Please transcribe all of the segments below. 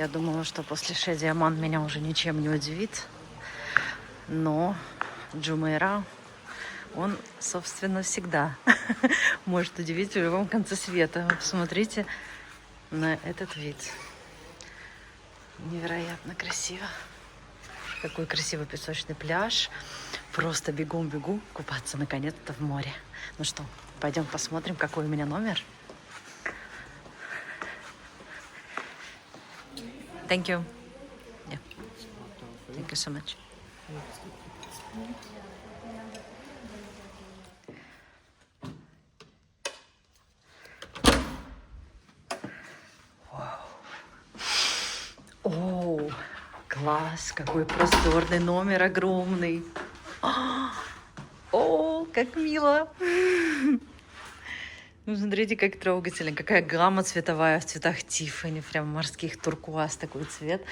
Я думала, что после Шеди Оман меня уже ничем не удивит. Но Джумейра, он, собственно, всегда может удивить в любом конце света. Вы посмотрите на этот вид. Невероятно красиво. Какой красивый песочный пляж. Просто бегом-бегу купаться наконец-то в море. Ну что, пойдем посмотрим, какой у меня номер. Thank you. Yeah. Thank you so much. О, класс, какой просторный номер, огромный. О, как мило. Ну, смотрите, как трогательно. Какая гамма цветовая в цветах Тиффани. Прям морских туркуаз такой цвет.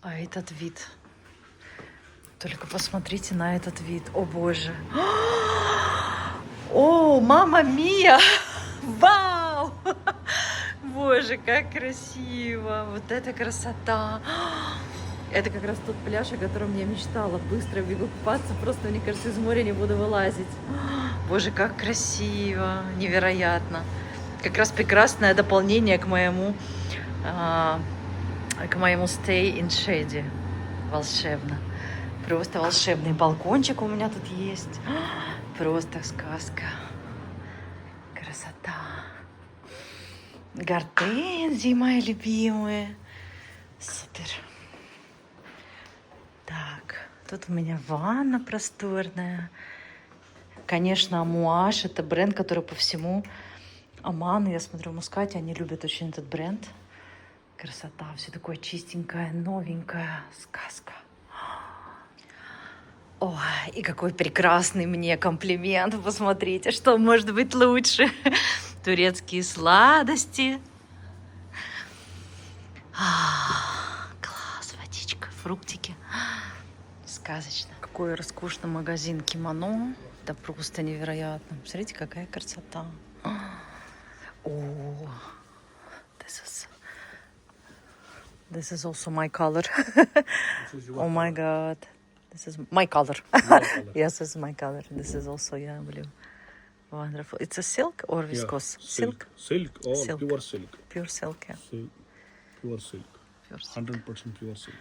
А этот вид. Только посмотрите на этот вид. О, боже. О, мама мия. Вау. Боже, как красиво. Вот это красота. Это как раз тот пляж, о котором я мечтала. Быстро бегу купаться. Просто, мне кажется, из моря не буду вылазить. Боже, как красиво. Невероятно. Как раз прекрасное дополнение к моему stay in Shady. Волшебно. Просто волшебный балкончик у меня тут есть. Просто сказка. Красота. Гортензии мои любимые. Супер. Так, тут у меня ванна просторная. Конечно, Амуаш — это бренд, который по всему Оману, я смотрю, в Мускате, они любят очень этот бренд. Красота, все такое чистенькое, новенькое. Сказка. Ой, и какой прекрасный мне комплимент. Посмотрите, что может быть лучше. Турецкие сладости. Класс, водичка, фруктики. Сказочно. Какой роскошный магазин кимоно. Это просто невероятно. Смотрите, какая красота. О, this is also my color. Oh my God. This is my color. Yes, this is my color. This is also, yeah, blue. Wonderful. It's a silk or viscose? Yeah, Silk? Silk or Silk. pure silk. Pure silk, yeah. Pure silk. Pure silk. 100% pure silk.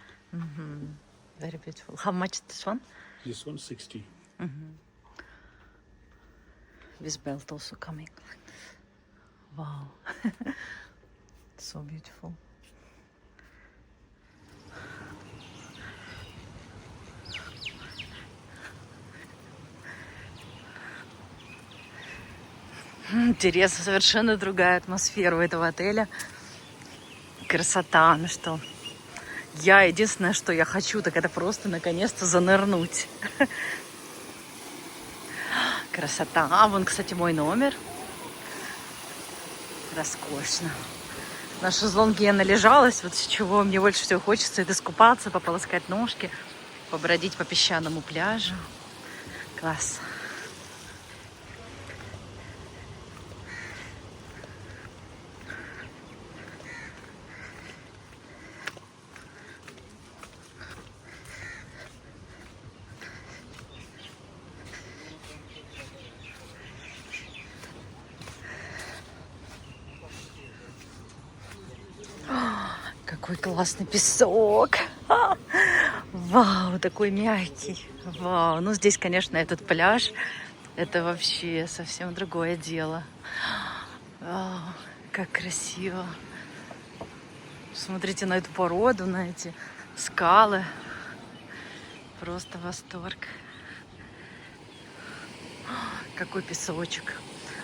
Very beautiful. How much this one? This one 60. With belt also coming. Wow. So beautiful. Интересно, совершенно другая атмосфера у этого отеля. Красота, ну что. Я единственное, что я хочу, так это просто наконец-то занырнуть. Красота. А, вон, кстати, мой номер. Роскошно. На шезлонге я належалась. Вот с чего мне больше всего хочется, это искупаться, пополоскать ножки, побродить по песчаному пляжу. Класс. Какой классный песок. Вау, такой мягкий. Вау. Ну, здесь, конечно, этот пляж, это вообще совсем другое дело. Вау, как красиво. Смотрите на эту породу, на эти скалы. Просто восторг. Какой песочек.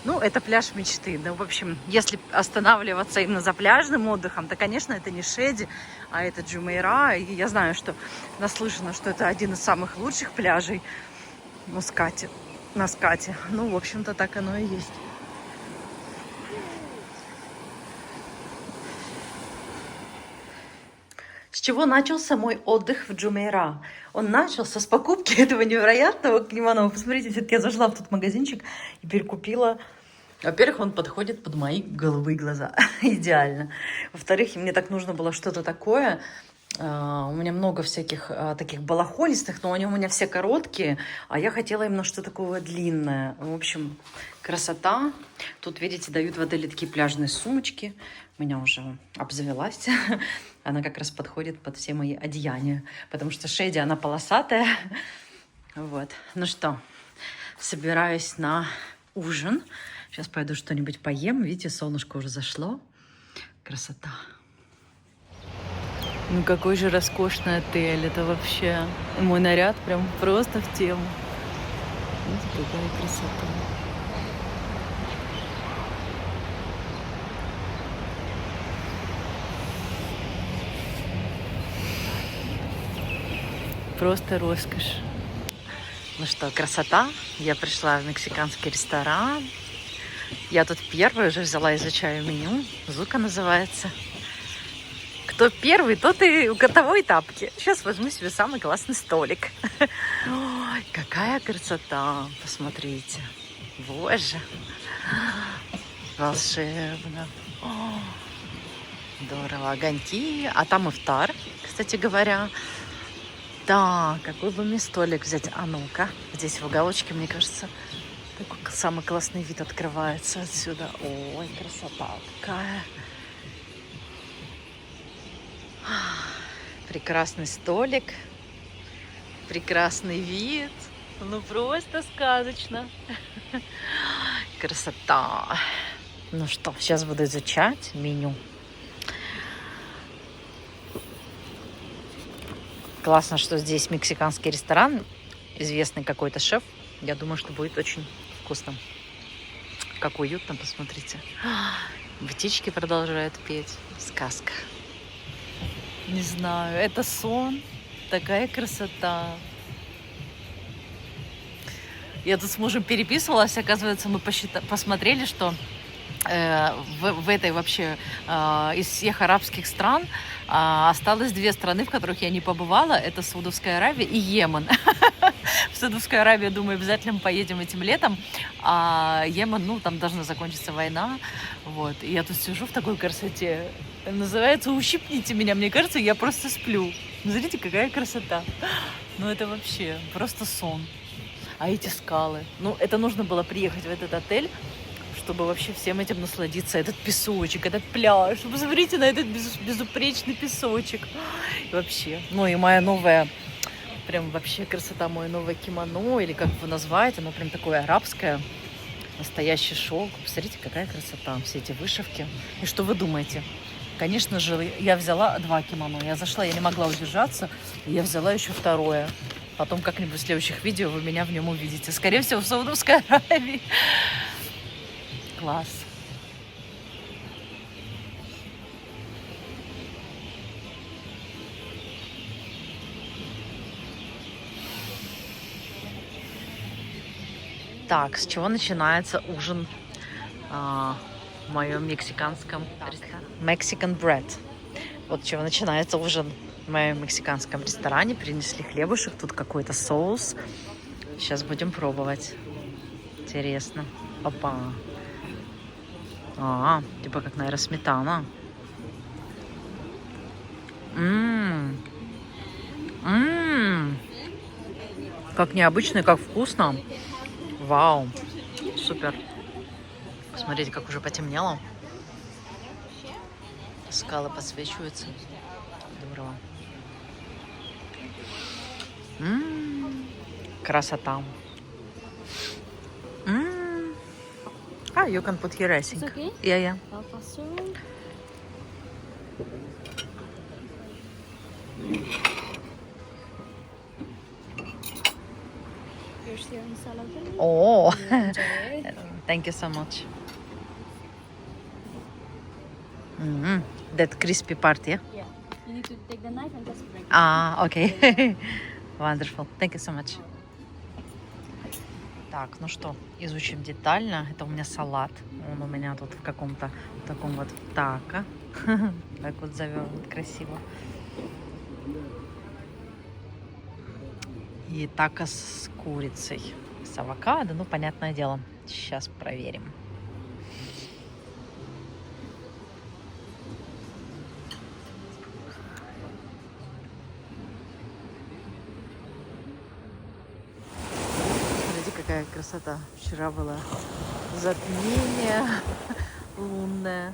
Ну, это пляж мечты. Да, в общем, если останавливаться именно за пляжным отдыхом, то, конечно, это не Шеди, а это Джумейра. И я знаю, что наслышано, что это один из самых лучших пляжей в Мускате, на Скате. Ну, в общем-то, так оно и есть. С чего начался мой отдых в Джумейра? Он начался с покупки этого невероятного кимоно. Посмотрите, все-таки я зашла в тот магазинчик и перекупила Во-первых, он подходит под мои голубые глаза. Идеально. Во-вторых, мне так нужно было что-то такое. У меня много всяких таких балахонистых, но они у меня все короткие, а я хотела именно что-то такое длинное. В общем, красота. Тут, видите, дают в отеле такие пляжные сумочки. У меня уже обзавелась. Она как раз подходит под все мои одеяния, потому что Шеди, она полосатая. Вот. Ну что, собираюсь на ужин. Сейчас пойду что-нибудь поем. Видите, солнышко уже зашло. Красота. Ну какой же роскошный отель. Это вообще... Мой наряд прям просто в тему. Видите, какая красота. Просто роскошь. Ну что, красота. Я пришла в мексиканский ресторан. Я тут первая уже взяла, изучаю меню. Зука называется. Кто первый, тот и у того и тапки. Сейчас возьму себе самый классный столик. Ой, какая красота. Посмотрите. Боже. Волшебно. О, здорово. Огоньки. А там ифтар, кстати говоря. Да, какой бы мне столик взять? А ну-ка. Здесь в уголочке, мне кажется, такой самый классный вид открывается отсюда. Ой, красота какая. Прекрасный столик. Прекрасный вид. Ну, просто сказочно. Красота. Ну что, сейчас буду изучать меню. Классно, что здесь мексиканский ресторан. Известный какой-то шеф. Я думаю, что будет очень вкусно. Как уютно, посмотрите. Птички продолжают петь. Сказка. Не знаю, это сон. Такая красота. Я тут с мужем переписывалась. Оказывается, мы посмотрели, что в этой вообще из всех арабских стран осталось две страны, в которых я не побывала. Это Саудовская Аравия и Йемен. В Саудовскую Аравию, думаю, обязательно мы поедем этим летом. А Йемен, ну, там должна закончиться война. Вот. И я тут сижу в такой красоте. Называется «Ущипните меня». Мне кажется, я просто сплю. Смотрите, какая красота. Ну, это вообще просто сон. А эти скалы. Ну, это нужно было приехать в этот отель, чтобы вообще всем этим насладиться. Этот песочек, этот пляж. Посмотрите на этот безупречный песочек. И вообще. Ну и моя новая, прям вообще красота, мое новое кимоно, или как его назвать, оно прям такое арабское. Настоящий шелк. Посмотрите, какая красота. Все эти вышивки. И что вы думаете? Конечно же, я взяла 2 кимоно. Я зашла, я не могла удержаться. И я взяла еще второе. Потом как-нибудь в следующих видео вы меня в нем увидите. Скорее всего, в Саудовской Аравии. Класс. Так, с чего начинается ужин в моем мексиканском ресторане? Mexican bread. Вот с чего начинается ужин в моем мексиканском ресторане. Принесли хлебушек, тут какой-то соус. Сейчас будем пробовать. Интересно. Опа. Типа как, наверное, сметана. Как необычно и как вкусно. Вау. Супер. Смотрите, как уже потемнело. Скалы подсвечиваются. Здорово. Красота. You can put here, I think. It's okay? Yeah. I'll pass you. Here's your salad. Oh, Enjoy. thank you so much. That crispy part, yeah? Yeah. You need to take the knife and just break it. Okay. Wonderful. Thank you so much. Так, ну что, изучим детально. Это у меня салат. Он у меня тут в каком-то таком вот тако. Так вот завернут красиво. И тако с курицей. С авокадо, ну, понятное дело. Сейчас проверим. какая красота. Вчера было затмение лунное,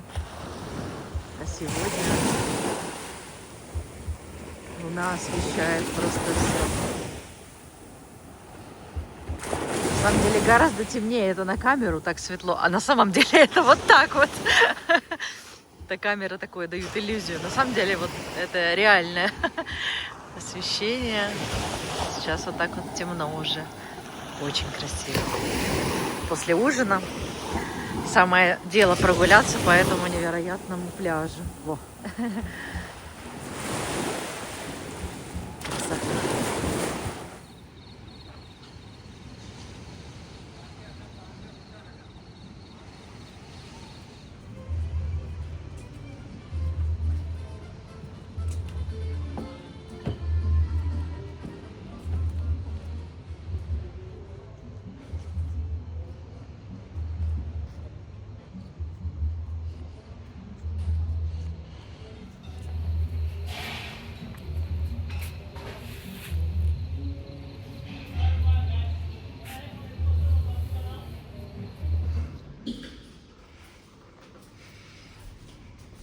а сегодня луна освещает просто все. На самом деле гораздо темнее, это на камеру так светло, а на самом деле это вот так вот. Эта камера такое дает иллюзию. На самом деле вот это реальное освещение. Сейчас вот так вот темно уже. Очень красиво. После ужина самое дело прогуляться по этому невероятному пляжу. Во. Красота.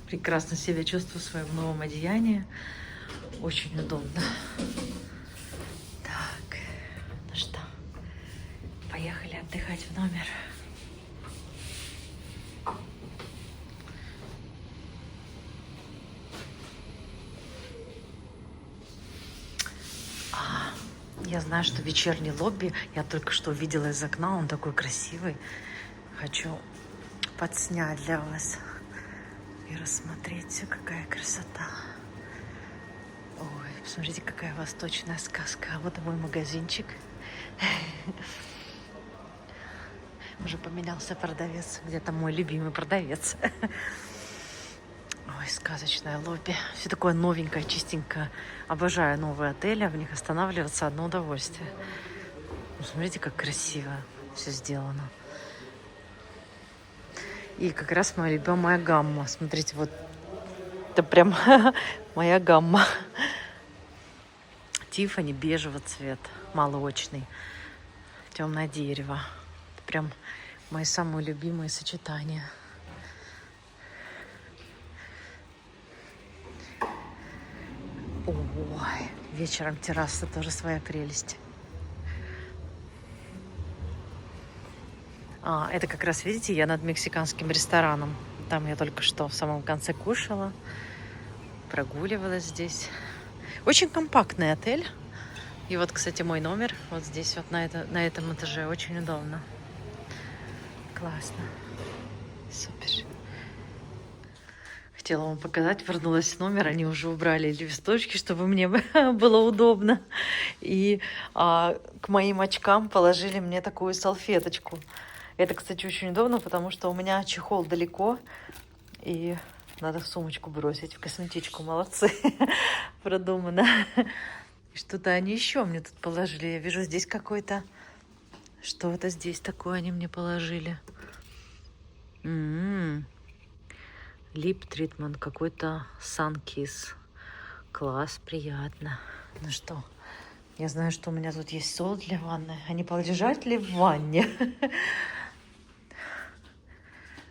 Прекрасно себя чувствую в своем новом одеянии. Очень удобно. Так, ну что, поехали отдыхать в номер. Я знаю, что вечерний лобби я только что увидела из окна. Он такой красивый. Хочу подснять для вас и рассмотреть все, какая красота. Ой, посмотрите, какая восточная сказка. А вот и мой магазинчик. Уже поменялся продавец. Где-то мой любимый продавец. Ой, сказочное лобби. Все такое новенькое, чистенькое. Обожаю новые отели. В них останавливаться одно удовольствие. Смотрите, как красиво все сделано. И как раз моя любимая гамма. Смотрите, вот это прям моя гамма. Тиффани бежевый цвет, молочный, темное дерево. Это прям мои самые любимые сочетания. Ой, вечером терраса тоже своя прелесть. Это как раз, видите, я над мексиканским рестораном. Там я только что в самом конце кушала, прогуливалась здесь. Очень компактный отель. И вот, кстати, мой номер вот здесь, вот на этом этаже. Очень удобно. Классно. Супер. Хотела вам показать, вернулась в номер, они уже убрали листочки, чтобы мне было удобно. И к моим очкам положили мне такую салфеточку. Это, кстати, очень удобно, потому что у меня чехол далеко, и надо в сумочку бросить, в косметичку. Молодцы, продумано. Что-то они еще мне тут положили. Я вижу здесь какой-то... Что-то здесь такое они мне положили. Лип-тритмент, какой-то Sun-Kiss. Класс, приятно. Ну что, я знаю, что у меня тут есть соль для ванны. А не полежать ли в ванне?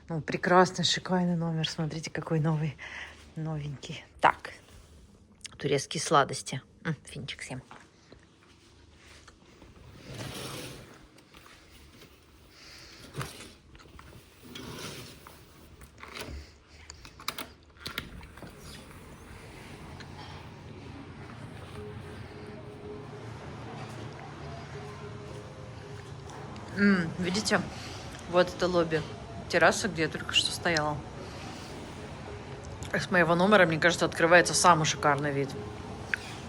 Ну, прекрасный, шикарный номер. Смотрите, какой новый, новенький. Так, турецкие сладости. Финчик всем. Видите, вот это лобби. Терраса, где я только что стояла. С моего номера, мне кажется, открывается самый шикарный вид.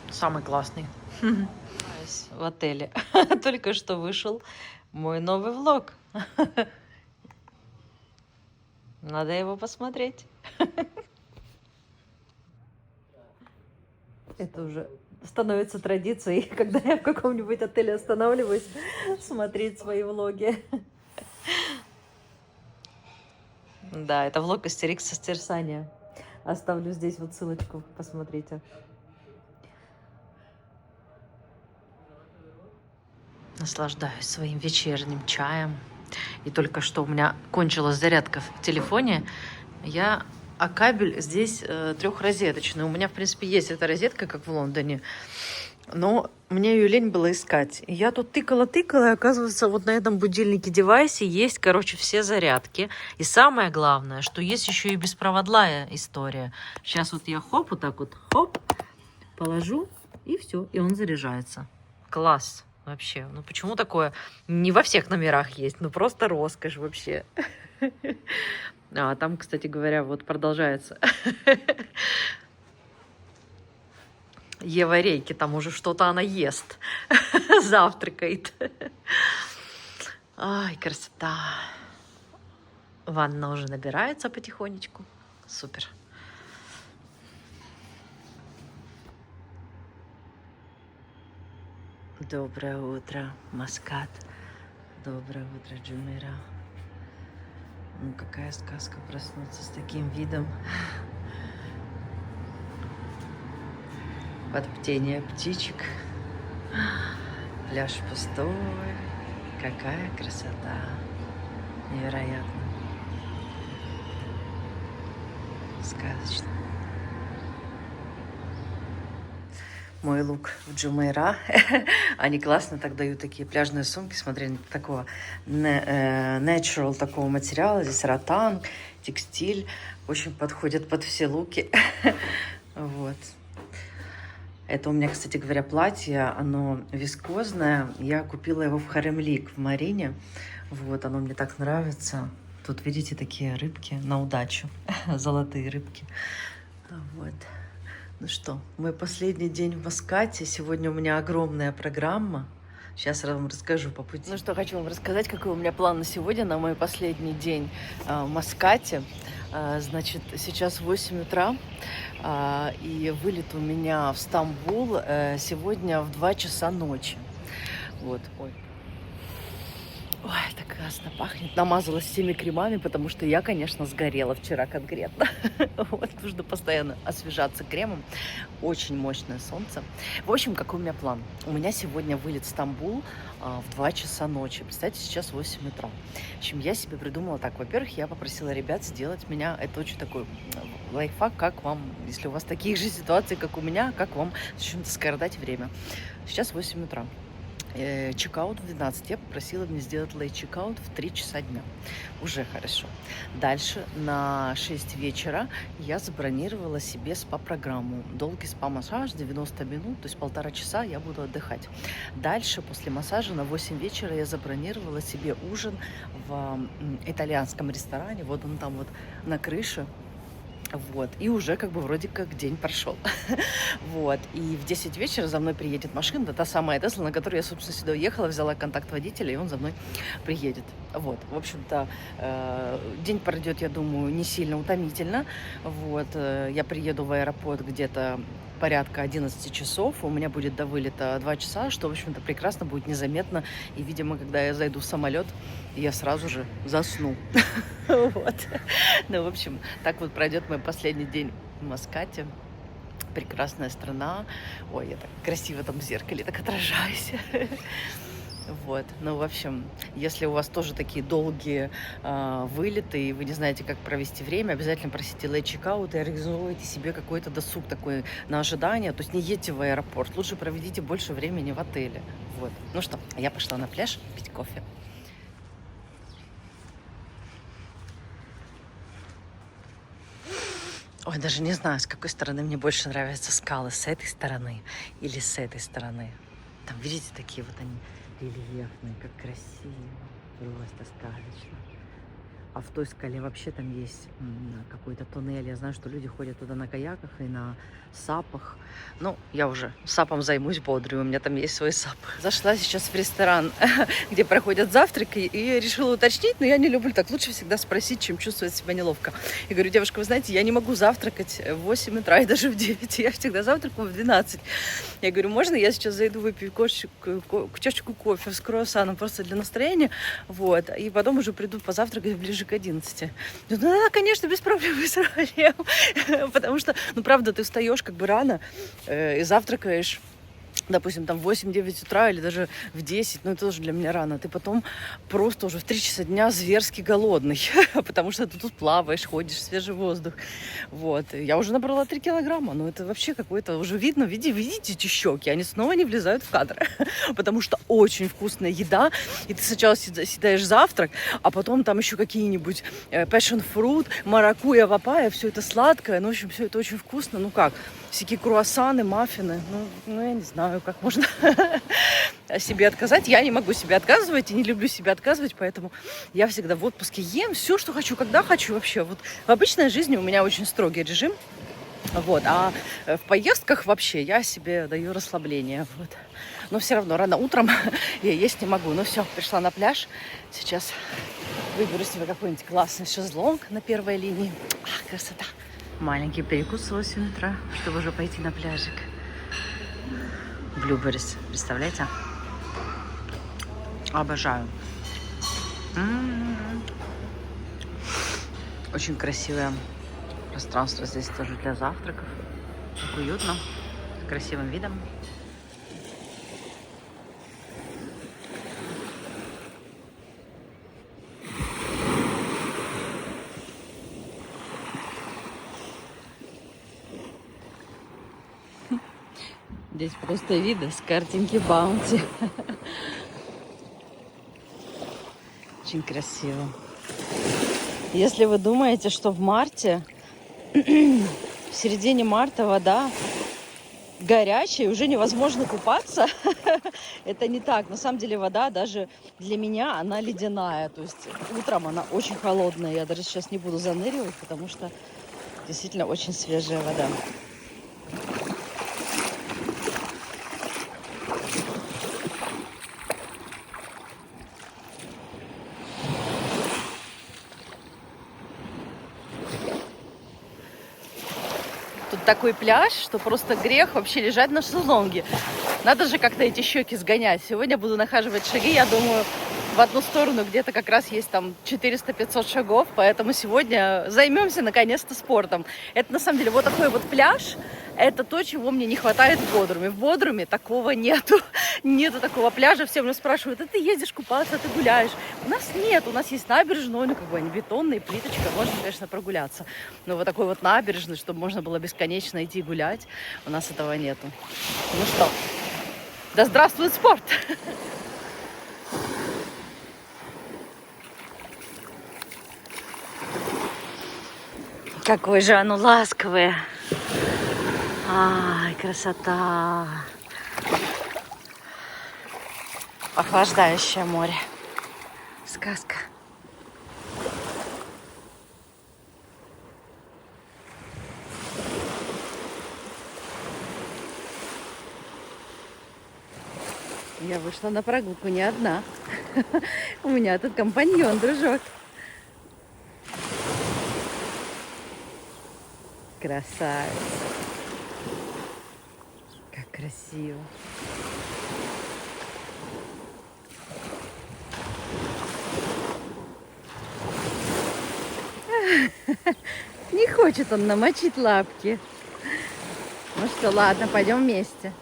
Самый классный. В отеле. Только что вышел мой новый влог. Надо его посмотреть. Это уже становится традицией, когда я в каком-нибудь отеле останавливаюсь, смотреть свои влоги. Да, это влог Астерикс созерцания. Оставлю здесь вот ссылочку, посмотрите. Наслаждаюсь своим вечерним чаем. И только что у меня кончилась зарядка в телефоне. А кабель здесь трехрозеточный. У меня, в принципе, есть эта розетка, как в Лондоне. Но мне ее лень было искать. И я тут тыкала, и оказывается, вот на этом будильнике девайсе есть, короче, все зарядки. И самое главное, что есть еще и беспроводная история. Сейчас вот я хоп, вот так вот, хоп, положу, и все, и он заряжается. Класс вообще. Ну почему такое? Не во всех номерах есть, ну просто роскошь вообще. А там, кстати говоря, вот продолжается. Ева Рейки, там уже что-то она ест, завтракает. Ай, красота. Ванна уже набирается потихонечку. Супер. Доброе утро, Маскат. Доброе утро, Джумейра. Ну, какая сказка проснуться с таким видом. Под птение птичек. Пляж пустой. Какая красота. Невероятно. Сказочно. Мой лук в Джумейра. Они классно так дают такие пляжные сумки. Смотри, такого natural такого материала. Здесь ротан, текстиль. Очень подходят под все луки. Вот. Это у меня, кстати говоря, платье, оно вискозное. Я купила его в Харемлик в Марине. Вот, оно мне так нравится. Тут, видите, такие рыбки на удачу. Золотые рыбки. Вот. Ну что, мой последний день в Маскате. Сегодня у меня огромная программа. Сейчас я вам расскажу по пути. Ну что, хочу вам рассказать, какой у меня план на сегодня, на мой последний день в Маскате. Значит, сейчас 8 утра, и вылет у меня в Стамбул сегодня в 2 часа ночи. Вот, ой. Ой, так классно пахнет. Намазалась всеми кремами, потому что я, конечно, сгорела вчера конкретно. Вот, нужно постоянно освежаться кремом. Очень мощное солнце. В общем, какой у меня план? У меня сегодня вылет в Стамбул в 2 часа ночи. Представьте, сейчас 8 утра. В общем, я себе придумала так. Во-первых, я попросила ребят сделать меня. Это очень такой лайфхак, как вам, если у вас такие же ситуации, как у меня, как вам в чем-то скоротать время. Сейчас 8 утра. Чекаут в 12. Я попросила мне сделать лейт-чекаут в 3 часа дня. Уже хорошо. Дальше на 6 вечера я забронировала себе спа-программу. Долгий спа-массаж, 90 минут, то есть 1,5 часа я буду отдыхать. Дальше, после массажа, на 8 вечера я забронировала себе ужин в итальянском ресторане. Вот он там вот на крыше. Вот, и уже как бы вроде как день прошел. Вот, и в 10 вечера за мной приедет машина, та самая Тесла, на которую я, собственно, сюда уехала, взяла контакт водителя, и он за мной приедет. Вот, в общем-то, день пройдет, я думаю, не сильно утомительно. Вот, я приеду в аэропорт где-то порядка 11 часов, у меня будет до вылета 2 часа, что, в общем-то, прекрасно будет незаметно, и, видимо, когда я зайду в самолет, я сразу же засну. Вот. Ну, в общем, так вот пройдет мой последний день в Маскате. Прекрасная страна. Ой, я так красиво там в зеркале так отражаюсь. Вот, ну, в общем, если у вас тоже такие долгие вылеты, и вы не знаете, как провести время, обязательно просите лейт-чекаут и организовывайте себе какой-то досуг такой на ожидание. То есть не едьте в аэропорт, лучше проведите больше времени в отеле. Вот. Ну что, я пошла на пляж пить кофе. Ой, даже не знаю, с какой стороны мне больше нравятся скалы, с этой стороны или с этой стороны. Там, видите, такие вот они рельефные, как красиво, просто сказочно. А в той скале вообще там есть какой-то туннель. Я знаю, что люди ходят туда на каяках и на сапах. Ну, я уже сапом займусь бодрый, у меня там есть свой сап. Зашла сейчас в ресторан, где проходят завтраки, и решила уточнить, но я не люблю так. Лучше всегда спросить, чем чувствовать себя неловко. Я говорю: девушка, вы знаете, я не могу завтракать в 8 утра и даже в 9. Я всегда завтракаю в 12. Я говорю: можно я сейчас зайду, выпью чашечку кофе с круассаном просто для настроения, вот, и потом уже приду позавтракать ближе к 11. Ну да, конечно, без проблем, без проблем. Потому что, ну правда, ты встаешь как бы рано и завтракаешь допустим, там в 8-9 утра или даже в 10, ну это тоже для меня рано, ты потом просто уже в 3 часа дня зверски голодный, потому что ты тут плаваешь, ходишь, свежий воздух. Вот. Я уже набрала 3 килограмма, но это вообще какое-то уже видно, видите эти щеки, они снова не влезают в кадр, потому что очень вкусная еда, и ты сначала съедаешь завтрак, а потом там еще какие-нибудь passion fruit, маракуйя, папайя, все это сладкое, ну, в общем, все это очень вкусно, ну как, всякие круассаны, маффины, ну я не знаю, как можно себе отказать. Я не могу себе отказывать и не люблю себе отказывать, поэтому я всегда в отпуске ем все, что хочу, когда хочу вообще. Вот в обычной жизни у меня очень строгий режим, вот, а в поездках вообще я себе даю расслабление, вот. Но все равно рано утром я есть не могу. Ну все, пришла на пляж, сейчас выберу себе какой-нибудь классный шезлонг на первой линии. Красота! Маленький перекус в 8 утра, чтобы уже пойти на пляжик. Блюберис, представляете? Обожаю. Очень красивое пространство здесь тоже для завтраков. Так уютно, с красивым видом. Здесь просто видно с картинки Баунти. Очень красиво. Если вы думаете, что в марте, в середине марта вода горячая, уже невозможно купаться, это не так. На самом деле вода даже для меня, она ледяная. То есть утром она очень холодная. Я даже сейчас не буду заныривать, потому что действительно очень свежая вода. Тут такой пляж, что просто грех вообще лежать на шезлонге. Надо же как-то эти щеки сгонять. Сегодня буду нахаживать шаги, я думаю, в одну сторону где-то как раз есть там 400-500 шагов, поэтому сегодня займемся наконец-то спортом. Это на самом деле вот такой вот пляж, это то, чего мне не хватает в Бодруме. В Бодруме такого нету. Нету такого пляжа. Все меня спрашивают, ты едешь купаться, ты гуляешь. У нас нет, у нас есть набережная, ну как бы они бетонные, плиточка, можно, конечно, прогуляться. Но вот такой вот набережной, чтобы можно было бесконечно идти гулять, у нас этого нету. Ну что, да здравствует спорт! Какое же оно ласковое! Ай, красота! Охлаждающее море. Сказка. Я вышла на прогулку не одна. У меня тут компаньон, дружок. Красавец. Как красиво. Не хочет он намочить лапки. Ну что, ладно, пойдем вместе.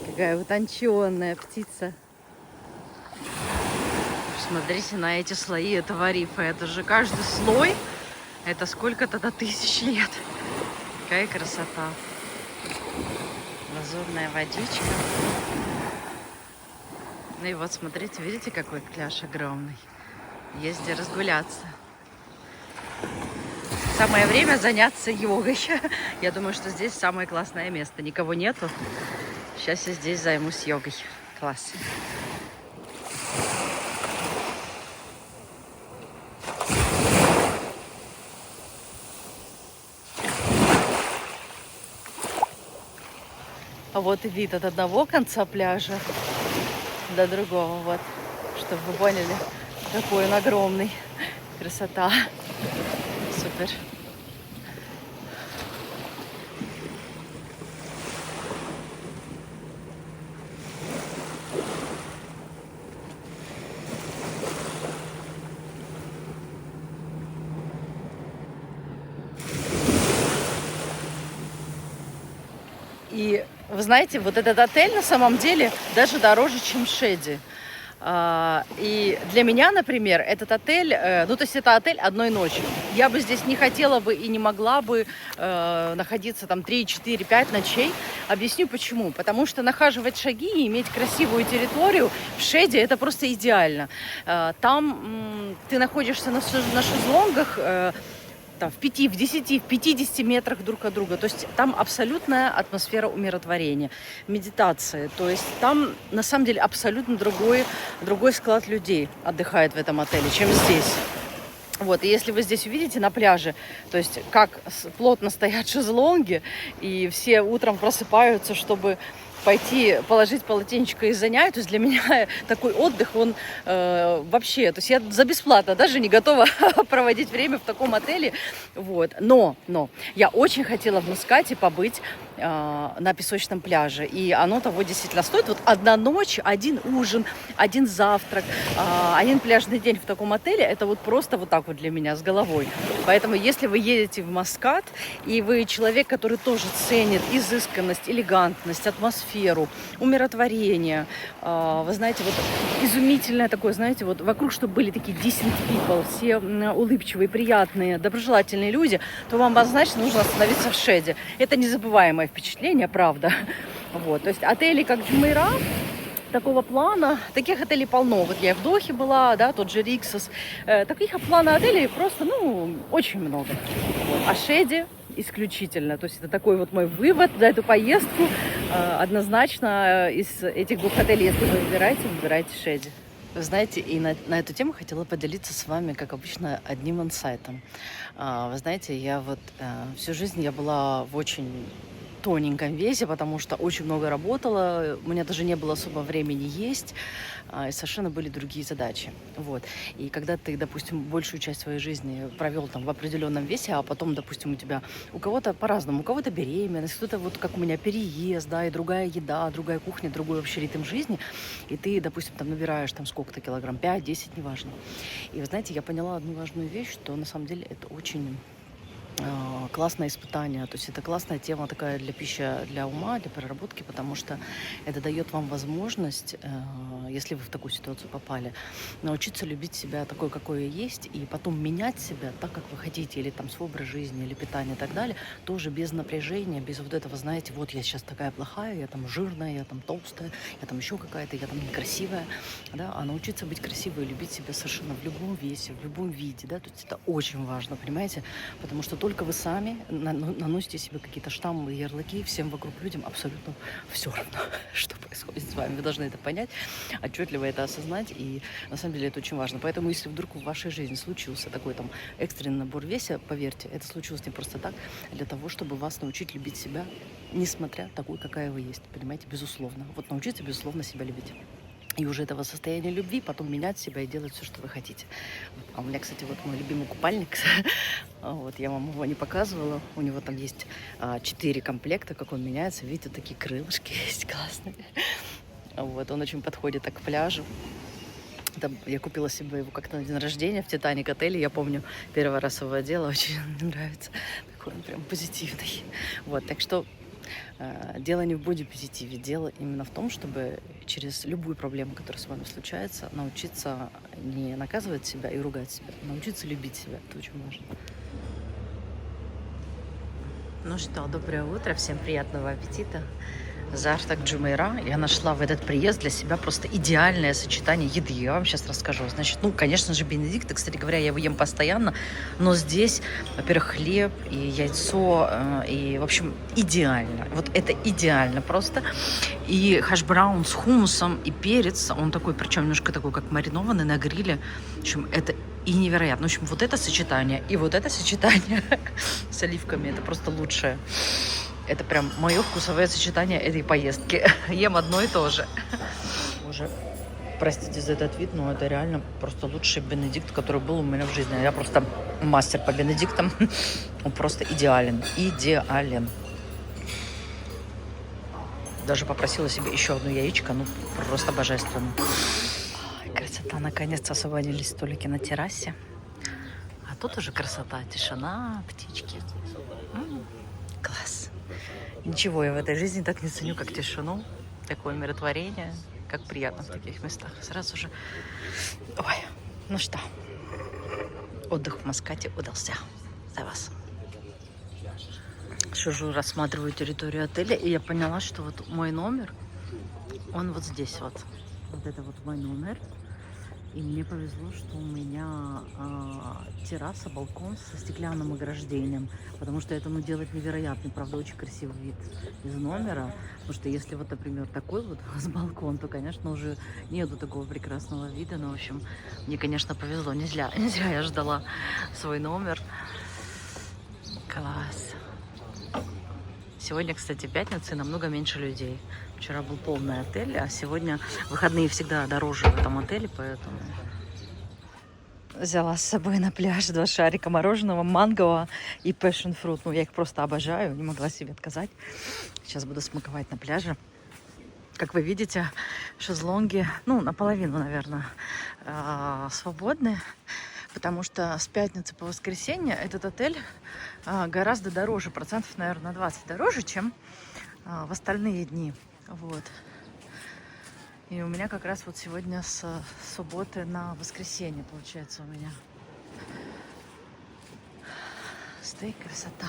Какая утонченная птица. Смотрите на эти слои этого рифа. Это же каждый слой, это сколько-то до 1000 лет. Какая красота. Лазурная водичка. Ну и вот смотрите, видите, какой пляж огромный. Есть где разгуляться. Самое время заняться йогой. Я думаю, что здесь самое классное место. Никого нету. Сейчас я здесь займусь йогой. Класс. А вот и вид от одного конца пляжа до другого. Вот, чтобы вы поняли, какой он огромный. Красота. Супер. И вы знаете, вот этот отель на самом деле даже дороже, чем Шеди. И для меня, например, этот отель, ну, то есть это отель одной ночи. Я бы здесь не хотела бы и не могла бы находиться там 3, 4, 5 ночей. Объясню почему. Потому что нахаживать шаги и иметь красивую территорию в Шеде это просто идеально. Там ты находишься на шезлонгах, там, в 5, в 10, в 50 метрах друг от друга. То есть там абсолютная атмосфера умиротворения, медитации. То есть там, на самом деле, абсолютно другой склад людей отдыхает в этом отеле, чем здесь. Вот, и если вы здесь увидите на пляже, то есть как плотно стоят шезлонги, и все утром просыпаются, чтобы пойти положить полотенечко и занять. То есть для меня такой отдых, он вообще, то есть я за бесплатно даже не готова проводить время в таком отеле. Вот. Но я очень хотела в Маскате побыть на песочном пляже. И оно того действительно стоит. Вот одна ночь, один ужин, один завтрак, один пляжный день в таком отеле, это вот просто вот так вот для меня с головой. Поэтому если вы едете в Маскат, и вы человек, который тоже ценит изысканность, элегантность, атмосферу, умиротворение, вы знаете, вот изумительное такое, знаете, вот вокруг, чтобы были такие decent people, все улыбчивые, приятные, доброжелательные люди, то вам однозначно нужно остановиться в Шеде. Это незабываемое впечатление, правда. Вот, то есть отели, как Джумейра, такого плана, таких отелей полно. Вот я в Дохе была, да, тот же Риксос. Таких плана отелей просто, ну, очень много. Вот. А Шеди исключительно. То есть это такой вот мой вывод за эту поездку. Однозначно из этих двух отелей, если вы выбираете Шеди. Вы знаете, и на эту тему хотела поделиться с вами, как обычно, одним инсайтом. Вы знаете, я вот всю жизнь я была в очень тоненьком весе, потому что очень много работала, у меня даже не было особо времени есть, и совершенно были другие задачи. Вот. И когда ты, допустим, большую часть своей жизни провел там в определенном весе, а потом, допустим, у кого-то по-разному, у кого-то беременность, кто-то вот как у меня переезд, да, и другая еда, другая кухня, другой вообще ритм жизни, и ты, допустим, там набираешь там сколько-то килограмм, 5, 10, неважно. И вы знаете, я поняла одну важную вещь, что на самом деле это очень классное испытание, то есть это классная тема такая для пищи, для ума, для переработки, потому что это дает вам возможность, если вы в такую ситуацию попали, научиться любить себя такой, какой есть, и потом менять себя так, как вы хотите, или там свой образ жизни, или питание и так далее, тоже без напряжения, без вот этого, знаете, вот я сейчас такая плохая, я там жирная, я там толстая, я там еще какая-то, я там некрасивая, да, а научиться быть красивой и любить себя совершенно в любом весе, в любом виде, да, то есть это очень важно, понимаете, потому что только вы сами наносите себе какие-то штаммы, ярлыки, всем вокруг людям абсолютно все равно, что происходит с вами. Вы должны это понять, отчетливо это осознать, и на самом деле это очень важно. Поэтому если вдруг в вашей жизни случился такой там экстренный набор веса, поверьте, это случилось не просто так, а для того, чтобы вас научить любить себя, несмотря такой, какая вы есть, понимаете, безусловно. Вот научиться, безусловно, себя любить. И уже этого состояния любви потом менять себя и делать все, что вы хотите. А у меня, кстати, вот мой любимый купальник. Вот, я вам его не показывала. У него там есть 4 комплекта, как он меняется. Видите, такие крылышки есть классные. Вот, он очень подходит так к пляжу. Там я купила себе его как-то на день рождения в Титаник отеле. Я помню, первый раз его одела. Очень мне нравится. Такой он прям позитивный. Вот, так что дело не в бодипозитиве, дело именно в том, чтобы через любую проблему, которая с вами случается, научиться не наказывать себя и ругать себя, научиться любить себя. Это очень важно. Ну что, доброе утро, всем приятного аппетита. Завтрак Джумейра. Я нашла в этот приезд для себя просто идеальное сочетание еды. Я вам сейчас расскажу. Значит, ну, конечно же, Бенедикт. Кстати говоря, я его ем постоянно. Но здесь, во-первых, хлеб и яйцо. И, в общем, идеально. Вот это идеально просто. И хэш-браун с хумусом и перец. Он такой, причем немножко такой, как маринованный на гриле. В общем, это и невероятно. В общем, вот это сочетание и вот это сочетание с оливками. Это просто лучшее. Это прям мое вкусовое сочетание этой поездки. Ем одно и то же. Уже, простите за этот вид, но это реально просто лучший Бенедикт, который был у меня в жизни. Я просто мастер по Бенедиктам. Он просто идеален. Идеален. Даже попросила себе еще одно яичко. Ну, просто божественно. Ой, красота. Наконец-то освободились столики на террасе. А тут уже красота, тишина, птички. Класс. Ничего я в этой жизни так не ценю, как тишину, такое умиротворение, как приятно в таких местах. Сразу же... Ой, ну что, отдых в Маскате удался. За вас. Сижу, рассматриваю территорию отеля, и я поняла, что вот мой номер, он вот здесь вот. Вот это вот мой номер. И мне повезло, что у меня терраса, балкон со стеклянным ограждением, потому что это, ну, делать невероятный, правда, очень красивый вид из номера, потому что если вот, например, такой вот у вас балкон, то, конечно, уже нету такого прекрасного вида, но, в общем, мне, конечно, повезло, не зря я ждала свой номер. Класс. Сегодня, кстати, пятница, и намного меньше людей. Вчера был полный отель, а сегодня выходные всегда дороже в этом отеле, поэтому... Взяла с собой на пляж 2 шарика мороженого, мангового и passion fruit. Ну, я их просто обожаю, не могла себе отказать. Сейчас буду смаковать на пляже. Как вы видите, шезлонги, ну, наполовину, наверное, свободны. Потому что с пятницы по воскресенье этот отель гораздо дороже, процентов, наверное, на 20 дороже, чем в остальные дни. Вот. И у меня как раз вот сегодня с субботы на воскресенье, получается, у меня. Стоит красота.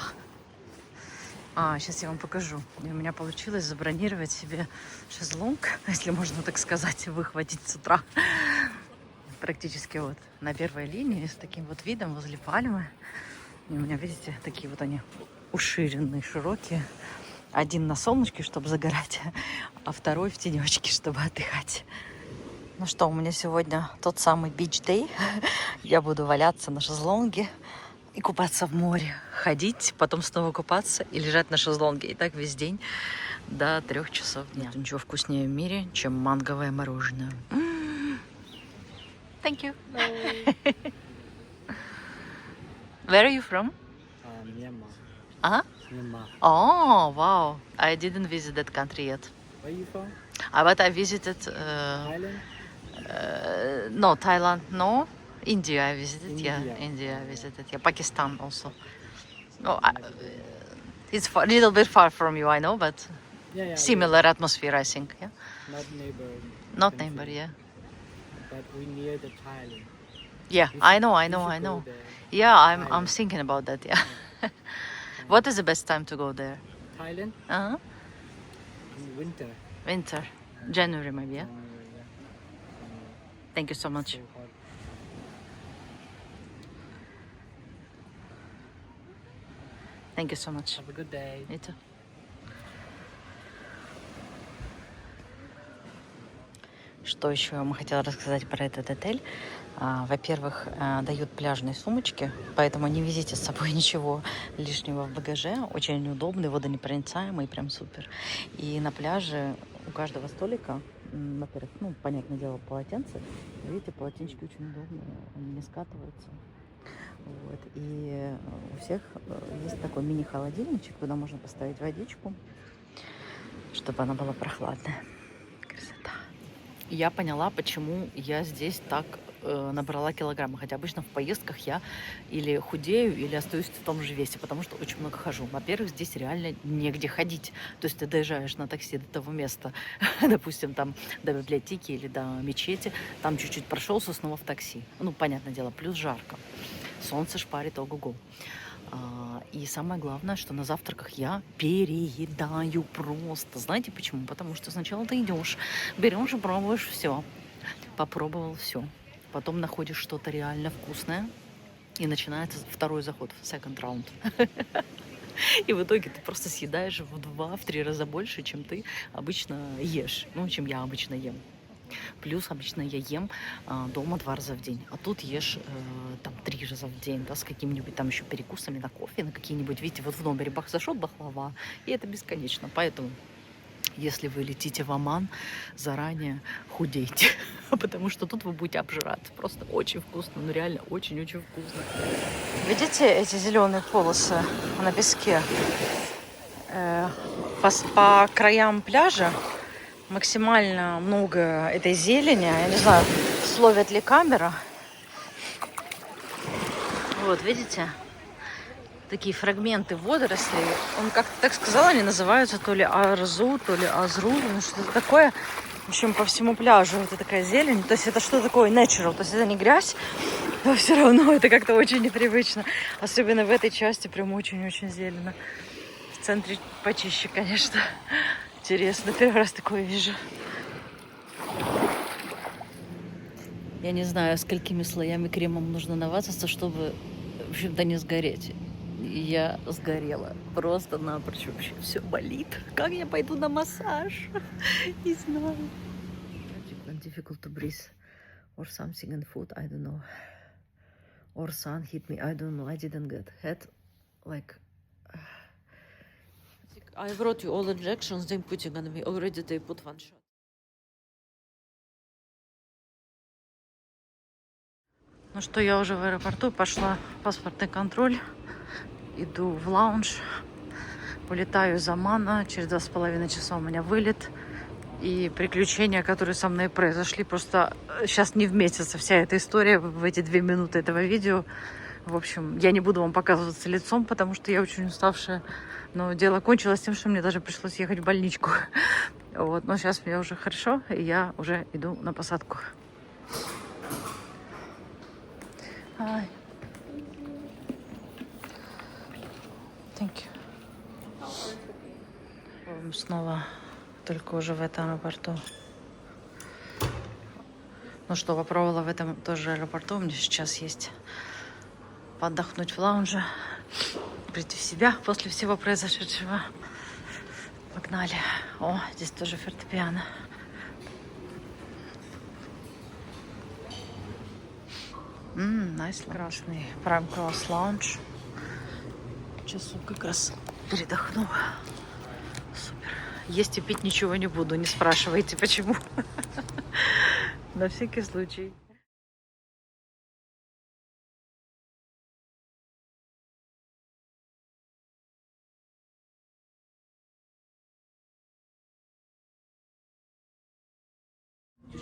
Сейчас я вам покажу. И у меня получилось забронировать себе шезлонг, если можно так сказать, выхватить с утра. Практически вот на первой линии с таким вот видом возле пальмы. И у меня, видите, такие вот они уширенные, широкие. Один на солнышке, чтобы загорать, а второй в тенечке, чтобы отдыхать. Ну что, у меня сегодня тот самый beach-day. Я буду валяться на шезлонге и купаться в море. Ходить, потом снова купаться и лежать на шезлонге. И так весь день до 3 часов дня. Нет ничего вкуснее в мире, чем манговое мороженое. Thank you. Where are you from? Myanmar. Uh-huh. Myanmar. Oh, wow. I didn't visit that country yet. Where are you from? But I visited... Thailand? no, Thailand, no. India I visited, India. yeah. India I visited, yeah. Pakistan also. Oh, it's a little bit far from you, I know, but Yeah. similar atmosphere, I think, yeah. Not neighbor. Not country, neighbor, yeah. But we near the Thailand. Yeah, We I should- know. we should go there. Yeah, I'm Thailand. thinking about that, yeah. What is the best time to go there? Thailand Uh-huh. in winter. Winter. January maybe, yeah. Yeah. Thank you so much. So hot. Thank you so much. Have a good day. You too. Что еще я вам хотела рассказать про этот отель? Во-первых, дают пляжные сумочки, поэтому не везите с собой ничего лишнего в багаже. Очень удобный, водонепроницаемый, прям супер. И на пляже у каждого столика, во-первых, ну, понятное дело, полотенце. Видите, полотенчики очень удобные, они не скатываются. Вот. И у всех есть такой мини-холодильничек, куда можно поставить водичку, чтобы она была прохладная. Красота. Я поняла, почему я здесь так набрала килограммы. Хотя обычно в поездках я или худею, или остаюсь в том же весе, потому что очень много хожу. Во-первых, здесь реально негде ходить. То есть ты доезжаешь на такси до того места, допустим, там до библиотеки или до мечети, там чуть-чуть прошелся, снова в такси. Ну, понятное дело, плюс жарко. Солнце шпарит, ого-го. И самое главное, что на завтраках я переедаю просто. Знаете почему? Потому что сначала ты идешь, берешь и пробуешь все. Попробовал все. Потом находишь что-то реально вкусное. И начинается второй заход, second round. И в итоге ты просто съедаешь в 2-3 раза больше, чем ты обычно ешь. Ну, чем я обычно ем. Плюс обычно я ем дома 2 раза в день. А тут ешь там 3 раза в день, да, с какими-нибудь там еще перекусами на кофе, на какие-нибудь, видите, вот в номере зашел бахлава, и это бесконечно. Поэтому, если вы летите в Оман, заранее худейте, потому что тут вы будете обжираться. Просто очень вкусно, ну реально очень-очень вкусно. Видите эти зеленые полосы на песке? По краям пляжа максимально много этой зелени. Я не знаю, словит ли камера. Вот, видите? такие фрагменты водорослей. Он как-то так сказал, они называются то ли арзу, то ли азру, ну что-то такое. В общем, по всему пляжу это такая зелень. То есть это что такое natural, то есть это не грязь, но все равно это как-то очень непривычно. Особенно в этой части прям очень-очень зелено. В центре почище, конечно. Интересно, первый раз такое вижу. Я не знаю, сколькими слоями кремом нужно намазаться, чтобы, в общем-то, не сгореть. И я сгорела. Просто напрочь вообще. Все болит. Как я пойду на массаж? Не знаю. Difficult to breathe. Or something in food, I don't know. Or sun hit me, I don't know. I didn't get hit. Like... I wrote you all injections, they're putting on me. Already they put one shot. Ну что, я уже в аэропорту, пошла паспортный контроль, иду в лаунж, улетаю из Омана, через 2,5 часа у меня вылет. И приключения, которые со мной произошли, просто сейчас не вместится вся эта история в эти 2 минуты этого видео. В общем, я не буду вам показываться лицом, потому что я очень уставшая. Но дело кончилось тем, что мне даже пришлось ехать в больничку. Вот. Но сейчас мне уже хорошо, и я уже иду на посадку. Hi. Thank you. Снова только уже в этом аэропорту. Ну что, попробовала в этом тоже аэропорту. У меня сейчас есть поотдохнуть в лаунже, прийти в себя после всего произошедшего. Погнали. О, здесь тоже фортепиано. Найс, красный Prime Cross Lounge. Часу как раз передохну. Супер. Есть и пить ничего не буду, не спрашивайте, почему. На всякий случай.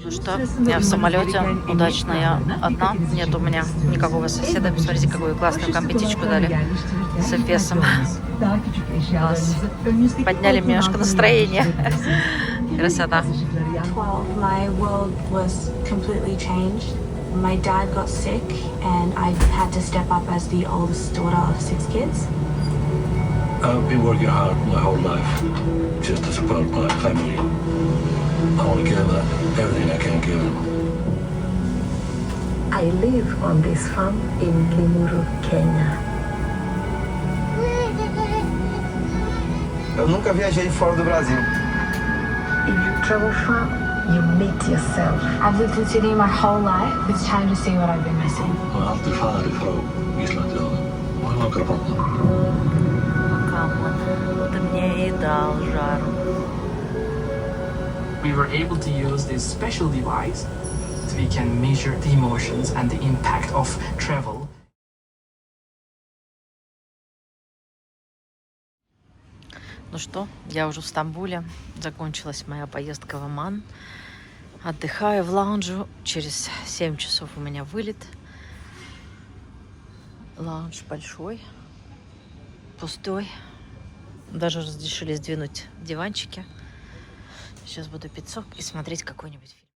Ну что, я в самолете, удачно я одна, нет у меня никакого соседа. Посмотрите, какую классную компетичку дали с эфесом. Класс. Подняли немножко настроение. Красота. My world was completely changed. My dad got sick and I had to step up as the oldest daughter of 6 kids. I've been working hard my whole life just to support my family. I want to give everything I can give them. I live on this farm in Limuru, Kenya. Eu nunca viajei fora do Brasil. If you travel far, you meet yourself. I've lived in Sydney my whole life. It's time to see what I've been missing. Jag har alltid farit från Island till Åland. Ты мне и дал жару. We were able to use this special device so we can measure the emotions and the impact of travel. Ну что, я уже в Стамбуле. Закончилась моя поездка в Оман. Отдыхаю в лаунже. Через 7 часов у меня вылет. Лаунж большой, пустой. Даже разрешили сдвинуть диванчики. Сейчас буду пить сок и смотреть какой-нибудь фильм.